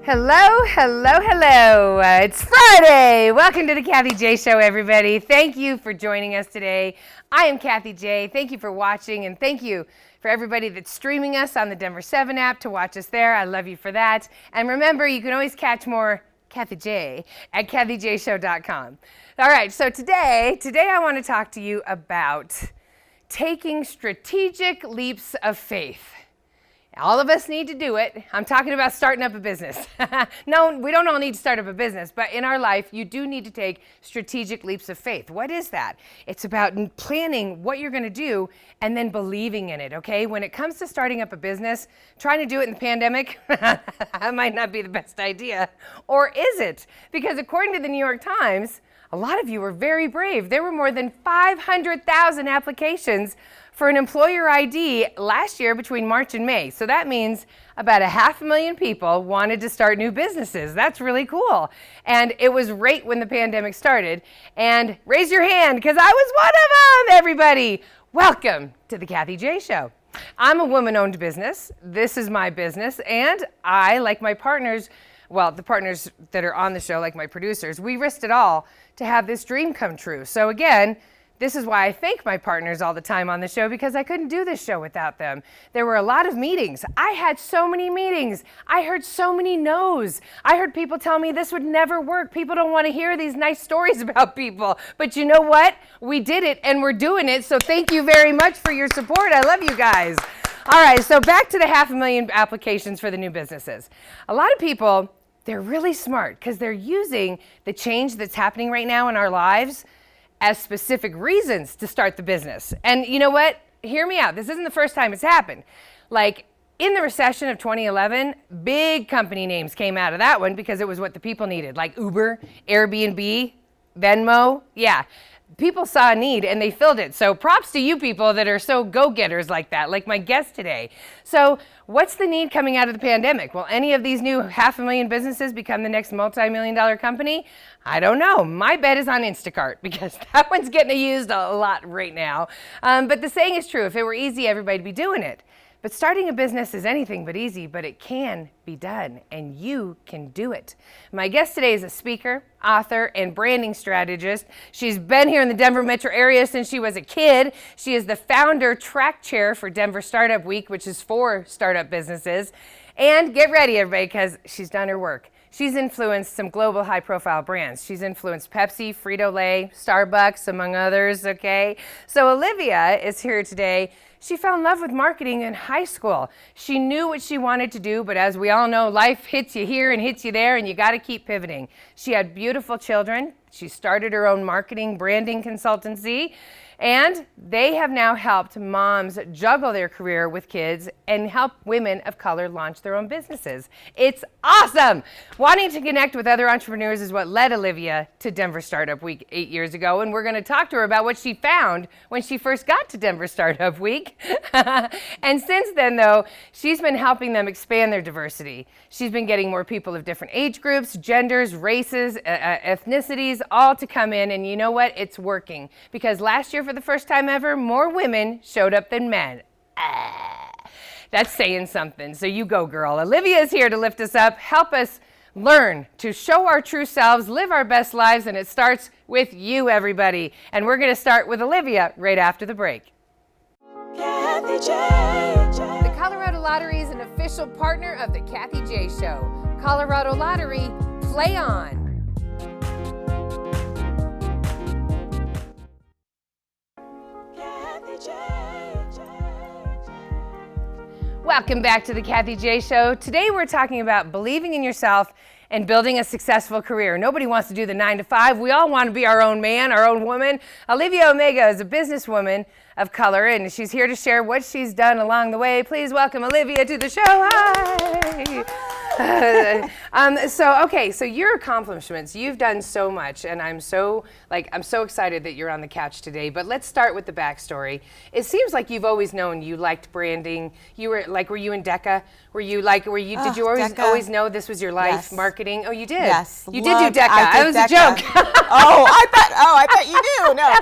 Hello, hello, hello. It's Friday. Welcome to the Kathy J Show, everybody. Thank you for joining us today. I am Kathy J. Thank you for watching, and thank you for everybody that's streaming us on the Denver 7 app to watch us there. I love you for that. And remember, you can always catch more Kathy J at kathyjshow.com. All right, so today I want to talk to you about taking strategic leaps of faith. All of us need to do it. I'm talking about starting up a business. No, we don't all need to start up a business, but in our life, you do need to take strategic leaps of faith. What is that? It's about planning what you're going to do and then believing in it, okay? When it comes to starting up a business, trying to do it in the pandemic, that might not be the best idea. Or is it? Because according to the New York Times, a lot of you were very brave. There were more than 500,000 applications for an employer ID last year between March and May. So that means about 500,000 people wanted to start new businesses. That's really cool. And it was right when the pandemic started. And raise your hand, because I was one of them, everybody. Welcome to the Kathy J Show. I'm a woman-owned business. This is my business. And I, like my partners, well, the partners that are on the show, like my producers, we risked it all to have this dream come true. So again, this is why I thank my partners all the time on the show, because I couldn't do this show without them. There were a lot of meetings. I had so many meetings. I heard so many no's. I heard people tell me this would never work. People don't want to hear these nice stories about people. But you know what? We did it and we're doing it. So thank you very much for your support. I love you guys. All right, so back to the 500,000 applications for the new businesses. A lot of people, they're really smart because they're using the change that's happening right now in our lives as specific reasons to start the business. And you know what? Hear me out. This isn't the first time it's happened. Like in the recession of 2011, big company names came out of that one because it was what the people needed, like Uber, Airbnb, Venmo. Yeah, people saw a need and they filled it. So props to you people that are so go-getters like that, like my guest today. So what's the need coming out of the pandemic? Will any of these new 500,000 businesses become the next multi-million-dollar company? I don't know. My bet is on Instacart because that one's getting used a lot right now. But the saying is true. If it were easy, everybody'd be doing it. But starting a business is anything but easy, but it can be done, and you can do it. My guest today is a speaker, author, and branding strategist. She's been here in the Denver metro area since she was a kid. She is the founder track chair for Denver Startup Week, which is for startup businesses. And get ready, everybody, because she's done her work. She's influenced some global high-profile brands. She's influenced Pepsi, Frito-Lay, Starbucks, among others, okay? So Olivia is here today. She fell in love with marketing in high school. She knew what she wanted to do, but as we all know, life hits you here and hits you there, and you got to keep pivoting. She had beautiful children. She started her own marketing, branding consultancy, and they have now helped moms juggle their career with kids and help women of color launch their own businesses. It's awesome! Wanting to connect with other entrepreneurs is what led Olivia to Denver Startup Week 8 years ago, and we're going to talk to her about what she found when she first got to Denver Startup Week. And since then, though, she's been helping them expand their diversity. She's been getting more people of different age groups, genders, races, ethnicities, all to come in, and you know what? It's working. Because last year, for the first time ever, more women showed up than men. That's saying something. So you go, girl. Olivia is here to lift us up, help us learn to show our true selves, live our best lives, and it starts with you, everybody. And we're going to start with Olivia right after the break. Kathy J. The Colorado Lottery is an official partner of the Kathy J Show. Colorado Lottery, play on. Welcome back to the Kathy J Show. Today we're talking about believing in yourself and building a successful career. Nobody wants to do the 9-to-5. We all want to be our own man, our own woman. Olivia Omega is a businesswoman of color, and she's here to share what she's done along the way. Please welcome Olivia to the show. Hi. So your accomplishments, you've done so much, and I'm so excited that you're on the couch today. But let's start with the backstory. It seems like you've always known you liked branding. You were you in DECA? Did you always know this was your life? Yes. Marketing? Oh, you did? Yes. You did do DECA. It was a joke. I thought you knew. No.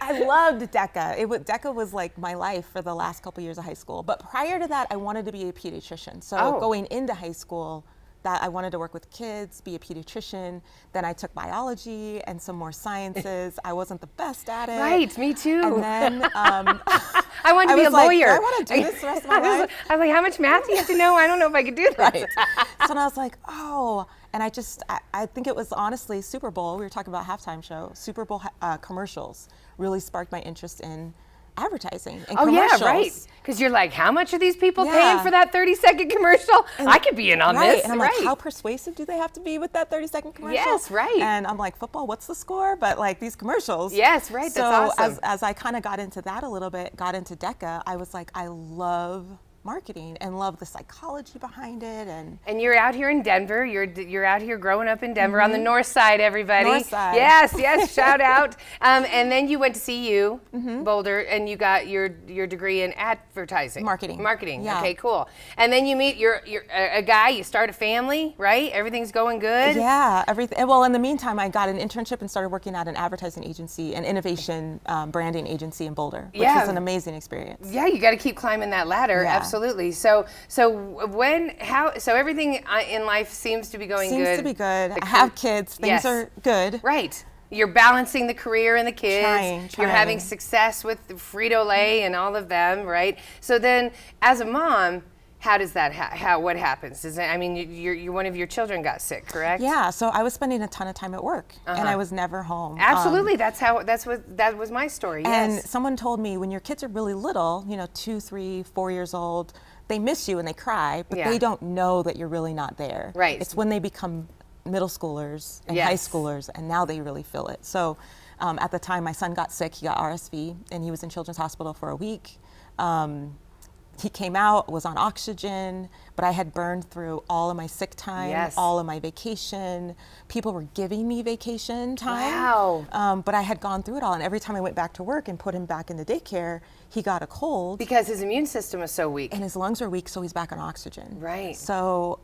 I loved DECA. DECA was like my life for the last couple years of high school. But prior to that, I wanted to be a pediatrician. So going into high school, that I wanted to work with kids, be a pediatrician. Then I took biology and some more sciences. I wasn't the best at it. Right, me too. And then I wanted to be a lawyer. I want to do this the rest of my life. I was like, how much math do you have to know? I don't know if I could do this. Right. So I was like, oh. And I think it was honestly Super Bowl. We were talking about halftime show. Super Bowl commercials really sparked my interest in advertising and commercials. Yeah, right. Because you're like, how much are these people paying for that 30-second commercial? And I could be in on this. And I'm like, how persuasive do they have to be with that 30-second commercial? Yes, right. And I'm like, football, what's the score? But like these commercials. Yes, right. So that's awesome. as I kind of got into that a little bit, got into DECA, I was like, I love marketing and love the psychology behind it. And you're out here in Denver. You're out here growing up in Denver on the north side, everybody. North side. Yes, shout out. And then you went to CU, Boulder, and you got your degree in advertising. Marketing. Yeah. Okay, cool. And then you meet you're a guy. You start a family, right? Everything's going good. Yeah, everything. Well, in the meantime, I got an internship and started working at an advertising agency, an innovation branding agency in Boulder, which was an amazing experience. Yeah, you got to keep climbing that ladder. Yeah. Absolutely. So everything in life seems to be going good. Seems to be good. I have kids. Things are good. Right. You're balancing the career and the kids. Trying. You're having success with Frito-Lay and all of them, right? So then, as a mom, how does that? What happens? You're one of your children got sick, correct? Yeah. So I was spending a ton of time at work, and I was never home. Absolutely. That was my story. And yes. someone told me when your kids are really little, 2, 3, 4 years old, they miss you and they cry, but they don't know that you're really not there. Right. It's when they become middle schoolers and high schoolers, and now they really feel it. So at the time, my son got sick. He got RSV, and he was in Children's Hospital for a week. He came out, was on oxygen, but I had burned through all of my sick time, all of my vacation. People were giving me vacation time. Wow. But I had gone through it all, and every time I went back to work and put him back into daycare, he got a cold. Because his immune system was so weak. And his lungs are weak, so he's back on oxygen. Right. So,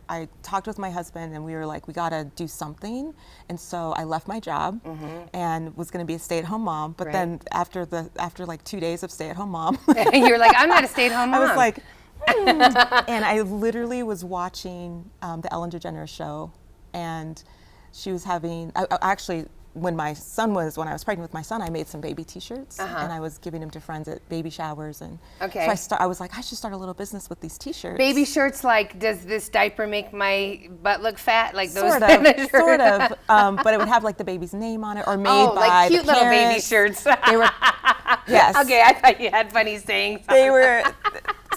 I talked with my husband, and we were like, we gotta do something. And so I left my job and was gonna be a stay-at-home mom. But then after like 2 days of stay-at-home mom, you were like, I'm not a stay-at-home mom. I was like, and I literally was watching the Ellen DeGeneres show, and she was having, when I was pregnant with my son, I made some baby t-shirts and I was giving them to friends at baby showers. And so I was like, I should start a little business with these t-shirts. Baby shirts, like, does this diaper make my butt look fat? Like those sort of. But it would have like the baby's name on it, or made by like cute the little baby parents. shirts. They were, yes. Okay, I thought you had funny sayings. They were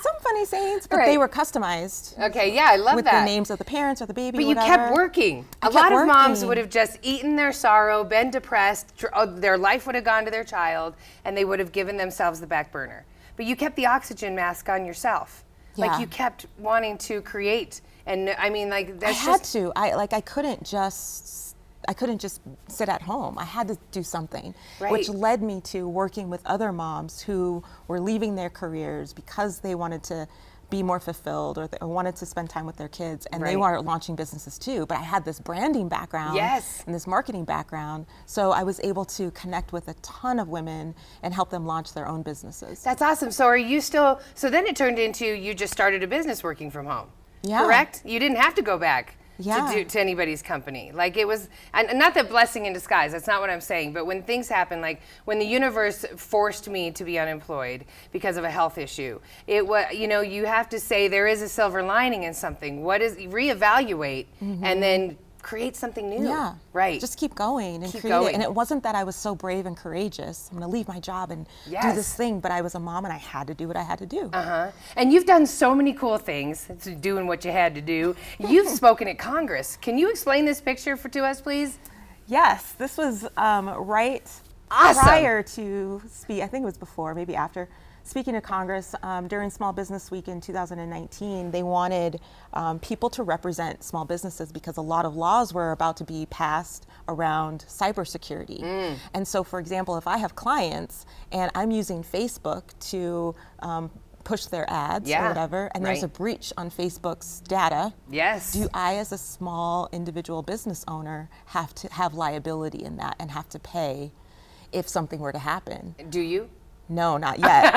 some funny sayings, but they were customized. Okay, yeah, I love with that. With the names of the parents or the baby. But you kept working. A lot of moms would have just eaten their sorrow, been depressed, their life would have gone to their child, and they would have given themselves the back burner. But you kept the oxygen mask on yourself. Yeah. Like you kept wanting to create, and I mean, like that's I had to. I couldn't just sit at home. I had to do something, which led me to working with other moms who were leaving their careers because they wanted to be more fulfilled or wanted to spend time with their kids, and they were launching businesses too. But I had this branding background and this marketing background, so I was able to connect with a ton of women and help them launch their own businesses. That's awesome. So are you still, so then it turned into you just started a business working from home, correct? You didn't have to go back to anybody's company. Like it was, and not that blessing in disguise, that's not what I'm saying, but when things happen, like when the universe forced me to be unemployed because of a health issue, it was, you have to say there is a silver lining in something. Reevaluate and then create something new. Yeah. Right. Just keep going and create it. And it wasn't that I was so brave and courageous. I'm going to leave my job and do this thing, but I was a mom and I had to do what I had to do. And you've done so many cool things, doing what you had to do. You've spoken at Congress. Can you explain this picture to us, please? Yes. This was prior to I think it was before, maybe after. Speaking to Congress, during Small Business Week in 2019, they wanted people to represent small businesses because a lot of laws were about to be passed around cybersecurity. And so, for example, if I have clients and I'm using Facebook to push their ads or whatever, and there's a breach on Facebook's data, do I, as a small individual business owner, have to have liability in that and have to pay if something were to happen. Do you? No, not yet.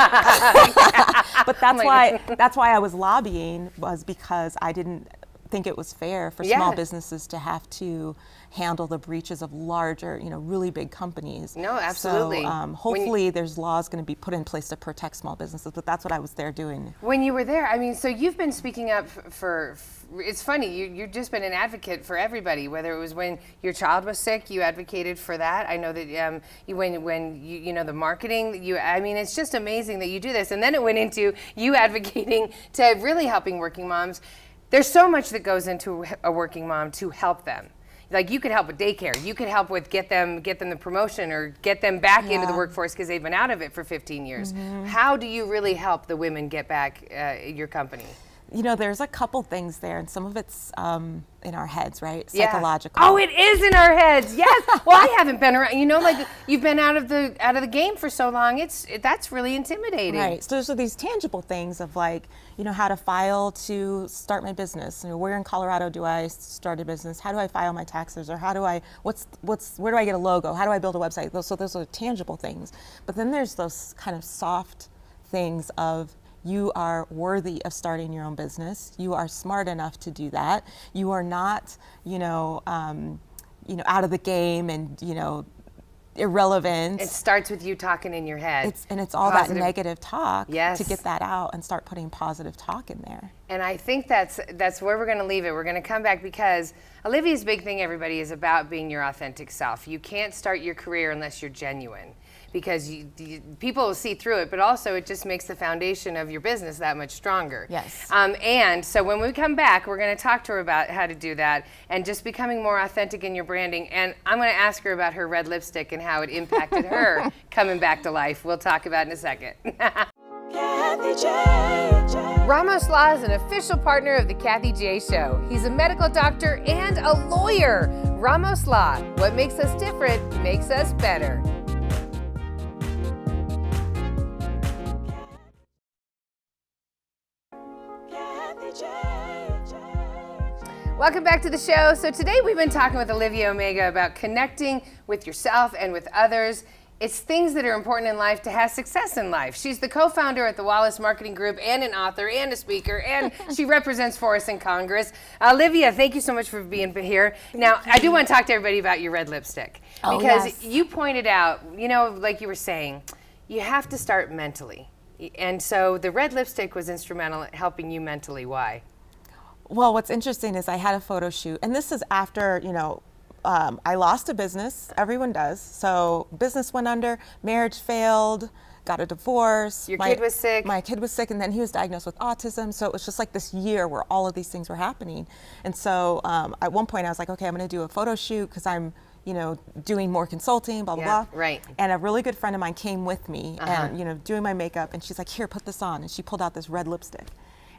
But that's why I was lobbying, was because I didn't think it was fair for small businesses to have to handle the breaches of larger, really big companies. No, absolutely. So hopefully there's laws going to be put in place to protect small businesses, but that's what I was there doing. When you were there, I mean, so you've been speaking up for it's funny, you've just been an advocate for everybody, whether it was when your child was sick, you advocated for that. I know that when you the marketing, I mean, it's just amazing that you do this. And then it went into you advocating to really helping working moms. There's so much that goes into a working mom to help them. Like, you could help with daycare, you could help with get them the promotion or get them back into the workforce because they've been out of it for 15 years. How do you really help the women get back your company? There's a couple things there, and some of it's in our heads, right? Psychological. Oh, it is in our heads. Yes. Well, I haven't been around. Like, you've been out of the game for so long. That's really intimidating. Right. So there's these tangible things of, like, how to file to start my business. Where in Colorado do I start a business? How do I file my taxes? Or where do I get a logo? How do I build a website? So those are tangible things. But then there's those kind of soft things of, you are worthy of starting your own business. You are smart enough to do that. You are not, out of the game and, irrelevant. It starts with you talking in your head. It's all positive. That negative talk to Yes. get that out and start putting positive talk in there. And I think that's where we're going to leave it. We're going to come back because Olivia's big thing, everybody, is about being your authentic self. You can't start your career unless you're genuine, because people will see through it, but also it just makes the foundation of your business that much stronger. Yes. And so when we come back, we're going to talk to her about how to do that and just becoming more authentic in your branding. And I'm going to ask her about her red lipstick and how it impacted her coming back to life. We'll talk about it in a second. Ramos Law is an official partner of the Kathy J Show. He's a medical doctor and a lawyer. Ramos Law, what makes us different makes us better. Welcome back to the show. So today we've been talking with Olivia Omega about connecting with yourself and with others. It's things that are important in life to have success in life. She's the co-founder at the Wallace Marketing Group and an author and a speaker, and she represents for us in Congress. Olivia, thank you so much for being here. Now, I do want to talk to everybody about your red lipstick, because you pointed out, like you were saying, you have to start mentally. And so the red lipstick was instrumental in helping you mentally. Why? Well, what's interesting is I had a photo shoot, and this is after, I lost a business. Everyone does. So business went under, marriage failed, got a divorce. Your kid was sick. My kid was sick, and then he was diagnosed with autism. So it was just like this year where all of these things were happening. And so at one point I was like, okay, I'm going to do a photo shoot because I'm, doing more consulting, blah, blah, blah. Right. And a really good friend of mine came with me and, doing my makeup, and she's like, here, put this on. And she pulled out this red lipstick.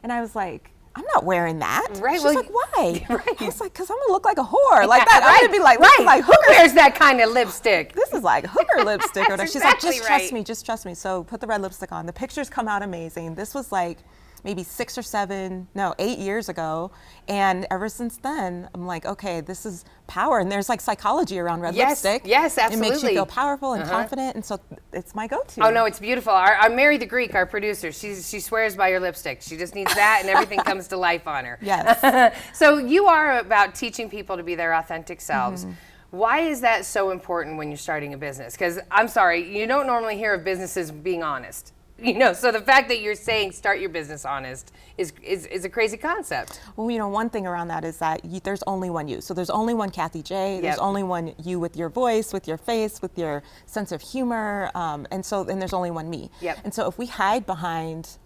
And I was like, I'm not wearing that. Right. She's like, why? Right. I was like, because I'm going to look like a whore. Like that. I'm going to be like, Who wears that kind of lipstick? This is like hooker lipstick. Or she's exactly like, just trust me. So put the red lipstick on. The pictures come out amazing. This was like maybe 8 years ago. And ever since then, I'm like, okay, this is power. And there's like psychology around red lipstick. Yes, absolutely. It makes you feel powerful and confident. And so it's my go-to. Oh, no, it's beautiful. Our Mary the Greek, our producer, she swears by your lipstick. She just needs that and everything comes to life on her. Yes. So you are about teaching people to be their authentic selves. Why is that so important when you're starting a business? Because I'm sorry, you don't normally hear of businesses being honest. So the fact that you're saying start your business honest is a crazy concept. Well, one thing around that is that there's only one you. So there's only one Kathy J. There's only one you with your voice, with your face, with your sense of humor, and there's only one me. Yep. And so if we hide behind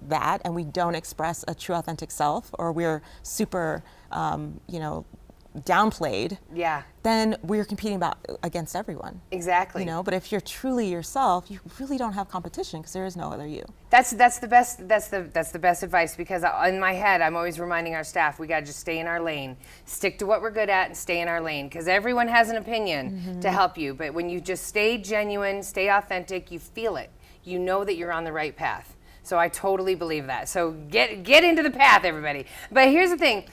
that and we don't express a true authentic self, or we're super, downplayed, then we're competing against everyone. Exactly. But if you're truly yourself, you really don't have competition because there is no other you. That's the best advice, because in my head I'm always reminding our staff we got to just stay in our lane, stick to what we're good at, and stay in our lane, because everyone has an opinion to help you. But when you just stay genuine, stay authentic, you feel it. You know that you're on the right path. So I totally believe that. So get into the path, everybody. But here's the thing.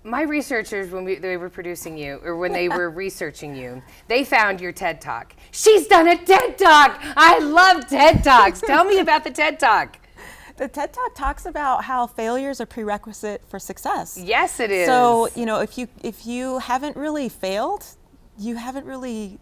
My researchers, they were producing you, or when they were researching you, they found your TED Talk. She's done a TED Talk! I love TED Talks! Tell me about the TED Talk. The TED Talk talks about how failure is a prerequisite for success. Yes, it is. So, if you haven't really failed, you haven't really,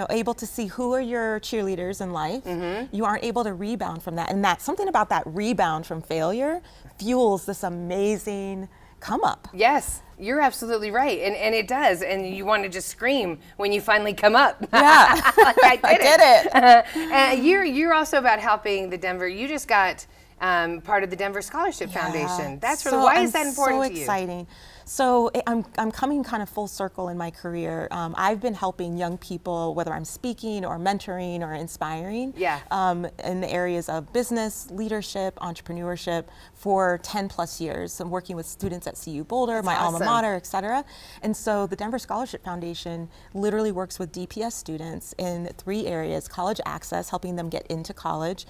able to see who are your cheerleaders in life. Mm-hmm. You aren't able to rebound from that. And that's something about that rebound from failure fuels this amazing come up. Yes, you're absolutely right. And it does. And you want to just scream when you finally come up. Yeah. Like, I did it. You're also about helping the Denver, you just got part of the Denver Scholarship Foundation. That's really, why is that important to you? So exciting. So I'm coming kind of full circle in my career. I've been helping young people, whether I'm speaking or mentoring or inspiring, in the areas of business, leadership, entrepreneurship for 10 plus years. So I'm working with students at CU Boulder, That's my awesome. alma mater, et cetera. And so the Denver Scholarship Foundation literally works with DPS students in 3 areas: college access, helping them get into college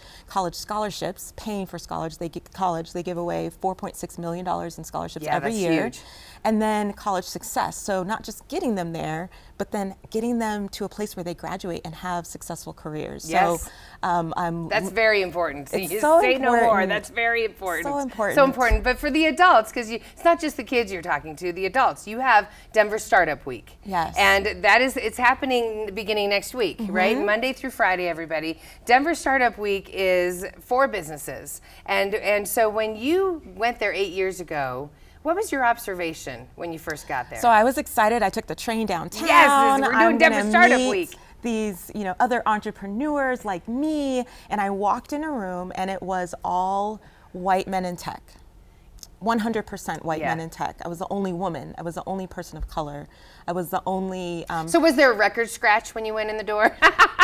scholarships, paying for college. They give away $4.6 million in scholarships every year. Huge. And then college success. So not just getting them there, but then getting them to a place where they graduate and have successful careers. Yes. So that's very important. So it's you so say important. no more. That's very important. So important. So important. But for the adults, because it's not just the kids you're talking to, the adults. You have Denver Startup Week. Yes. And it's happening beginning next week, right? Monday through Friday, everybody. Denver Startup Week is for businesses. And so when you went there 8 years ago, what was your observation when you first got there? So I was excited. I took the train downtown. Yes, we're doing Denver Startup Week. These, other entrepreneurs like me, and I walked in a room, and it was all white men in tech. 100% white men in tech. I was the only woman. I was the only person of color. I was the only. So was there a record scratch when you went in the door?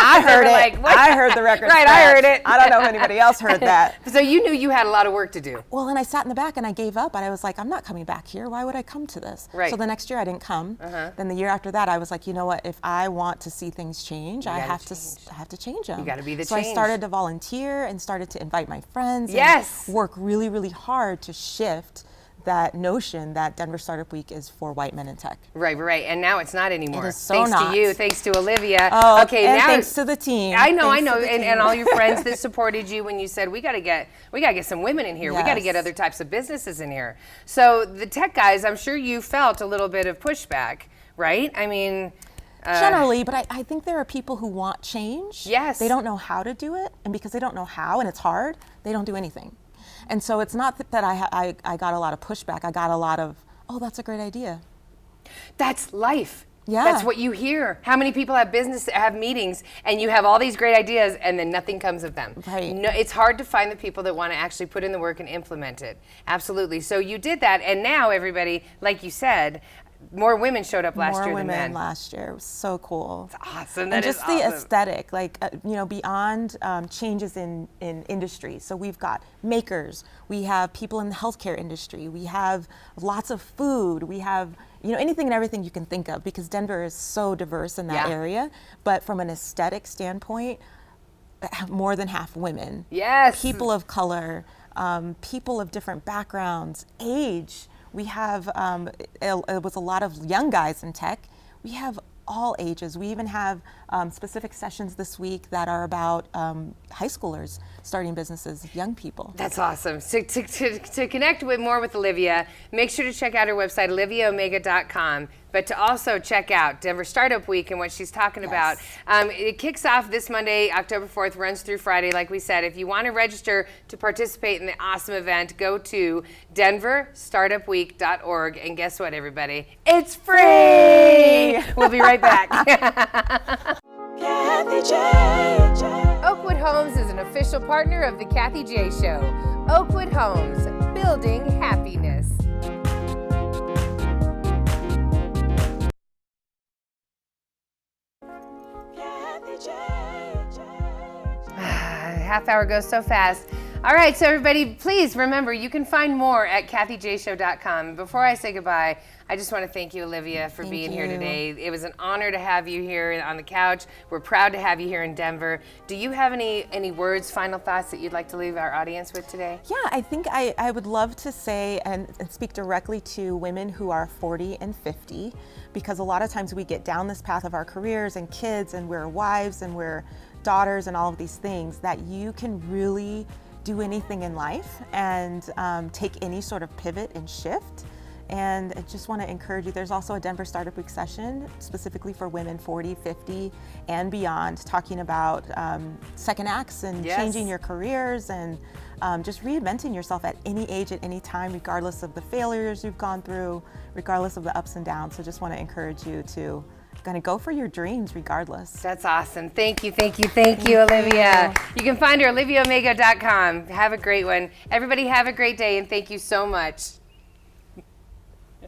I heard it. Like, I heard the record right, scratch. I heard it. I don't know if anybody else heard that. So you knew you had a lot of work to do. Well, and I sat in the back and I gave up, and I was like, I'm not coming back here. Why would I come to this? Right. So the next year I didn't come. Then the year after that, I was like, you know what? If I want to see things change, I have to change them. You got to be the so change. I started to volunteer and started to invite my friends. Yes. And work really, really hard to shift that notion that Denver Startup Week is for white men in tech. Right. And now it's not anymore. It is so thanks not. to you, thanks to Olivia. Oh, okay, and now thanks to the team. I know, Thanks and all your friends that supported you when you said we got to get some women in here. Yes. We got to get other types of businesses in here. So the tech guys, I'm sure you felt a little bit of pushback, right? I mean. Generally, but I think there are people who want change. Yes. They don't know how to do it, and because they don't know how, and it's hard, they don't do anything. And so it's not that I got a lot of pushback. I got a lot of, oh, that's a great idea. That's life. Yeah. That's what you hear. How many people have meetings, and you have all these great ideas, and then nothing comes of them. Right. No, it's hard to find the people that want to actually put in the work and implement it. Absolutely. So you did that, and now everybody, like you said, more women showed up last year than men. More women last year. It was so cool. It's awesome. And just the aesthetic, like, beyond changes in industry. So we've got makers, we have people in the healthcare industry, we have lots of food, we have, anything and everything you can think of, because Denver is so diverse in that area. But from an aesthetic standpoint, more than half women. Yes. People of color, people of different backgrounds, age. We have, it was a lot of young guys in tech. We have all ages. We even have specific sessions this week that are about high schoolers starting businesses, young people. That's awesome. So to connect more with Olivia, make sure to check out her website, oliviaomega.com, but to also check out Denver Startup Week and what she's talking about. It kicks off this Monday, October 4th, runs through Friday, like we said. If you want to register to participate in the awesome event, go to denverstartupweek.org, and guess what, everybody? It's free! We'll be right back. Kathy J. Oakwood Homes is an official partner of the Kathy J. Show. Oakwood Homes, building happiness. Half hour goes so fast. All right, so everybody, please remember, you can find more at kathyjshow.com. Before I say goodbye, I just want to thank you, Olivia, for being here today. It was an honor to have you here on the couch. We're proud to have you here in Denver. Do you have any words, final thoughts that you'd like to leave our audience with today? Yeah, I think I would love to say and speak directly to women who are 40 and 50, because a lot of times we get down this path of our careers and kids, and we're wives and we're daughters and all of these things, that you can really do anything in life and take any sort of pivot and shift. And I just want to encourage you, there's also a Denver Startup Week session specifically for women 40, 50, and beyond, talking about second acts and changing your careers and just reinventing yourself at any age, at any time, regardless of the failures you've gone through, regardless of the ups and downs. So just want to encourage you to go for your dreams regardless. That's awesome. Thank you, Olivia. You can find her at oliviaomega.com. Have a great one. Everybody have a great day, and thank you so much.